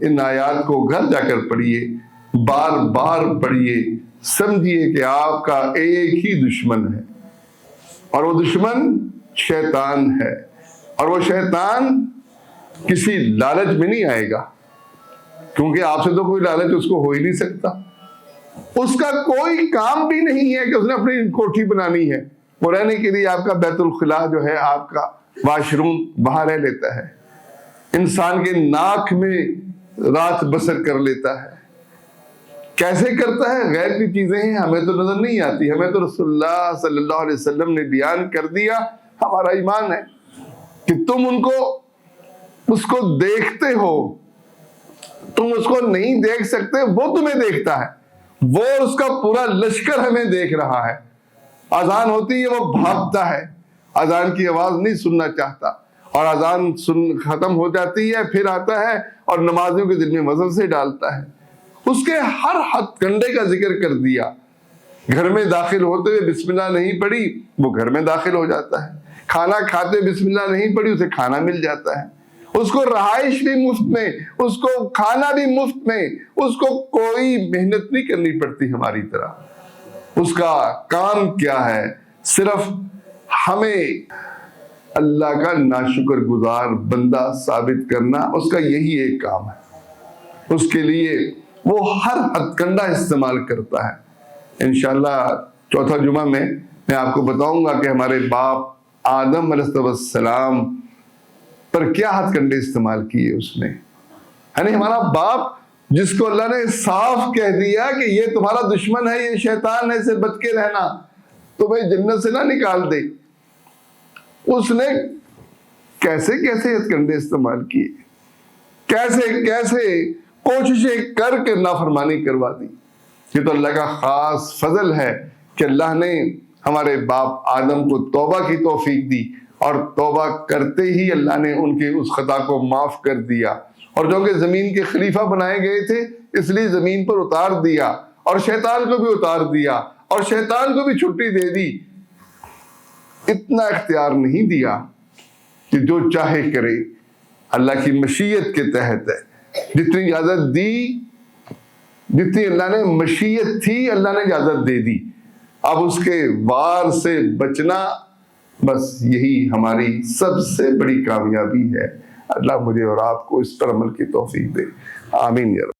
ان آیات کو گھر جا کر پڑھیے، بار بار پڑھیے، سمجھیے کہ آپ کا ایک ہی دشمن ہے، اور وہ دشمن شیطان ہے، اور وہ شیطان کسی لالچ میں نہیں آئے گا، کیونکہ آپ سے تو کوئی لالچ اس کو ہو ہی نہیں سکتا۔ اس کا کوئی کام بھی نہیں ہے کہ اس نے اپنی کوٹھی بنانی ہے، وہ رہنے کے لیے آپ کا بیت الخلا جو ہے، آپ کا واش روم وہاں رہ لیتا ہے، انسان کے ناک میں رات بسر کر لیتا ہے۔ کیسے کرتا ہے؟ غیر کی چیزیں ہیں، ہمیں تو نظر نہیں آتی، ہمیں تو رسول اللہ صلی اللہ علیہ وسلم نے بیان کر دیا۔ ہمارا ایمان ہے کہ تم اس کو دیکھتے ہو، تم اس کو نہیں دیکھ سکتے، وہ تمہیں دیکھتا ہے، وہ اس کا پورا لشکر ہمیں دیکھ رہا ہے۔ اذان ہوتی ہے، وہ بھاگتا ہے، اذان کی آواز نہیں سننا چاہتا، اور اذان ختم ہو جاتی ہے، پھر آتا ہے اور نمازیوں کے دل میں وسوسے ڈالتا ہے۔ اس کے ہر ہتھ کنڈے کا ذکر کر دیا۔ گھر میں داخل ہوتے ہوئے بسم اللہ نہیں پڑھی، وہ گھر میں داخل ہو جاتا ہے۔ کھانا کھاتے بسم اللہ نہیں پڑھی، اسے کھانا مل جاتا ہے۔ اس کو رہائش بھی مفت میں، اس کو کھانا بھی مفت میں، اس کو کوئی محنت نہیں کرنی پڑتی ہماری طرح۔ اس کا کام کیا ہے؟ صرف ہمیں اللہ کا ناشکر گزار بندہ ثابت کرنا، اس کا یہی ایک کام ہے۔ اس کے لیے وہ ہر ہتھ کنڈا استعمال کرتا ہے۔ انشاءاللہ چوتھا جمعہ میں آپ کو بتاؤں گا کہ ہمارے باپ آدم علیہ السلام پر کیا ہتھ کنڈے استعمال کیے اس نے۔ یعنی ہمارا باپ جس کو اللہ نے صاف کہہ دیا کہ یہ تمہارا دشمن ہے، یہ شیطان ہے، اسے بچ کے رہنا، تمہیں جنت سے نہ نکال دے، اس نے کیسے کیسے ہتھ کنڈے استعمال کیے، کیسے کیسے کوششیں کر کے نافرمانی کروا دی۔ یہ تو اللہ کا خاص فضل ہے کہ اللہ نے ہمارے باپ آدم کو توبہ کی توفیق دی، اور توبہ کرتے ہی اللہ نے ان کے اس خطا کو معاف کر دیا، اور جو کہ زمین کے خلیفہ بنائے گئے تھے اس لیے زمین پر اتار دیا، اور شیطان کو بھی اتار دیا، اور شیطان کو بھی چھٹی دے دی۔ اتنا اختیار نہیں دیا کہ جو چاہے کرے، اللہ کی مشیت کے تحت ہے۔ جتنی اجازت دی، جتنی اللہ نے مشیت تھی، اللہ نے اجازت دے دی۔ اب اس کے وار سے بچنا، بس یہی ہماری سب سے بڑی کامیابی ہے۔ اللہ مجھے اور آپ کو اس پر عمل کی توفیق دے، آمین یا رب۔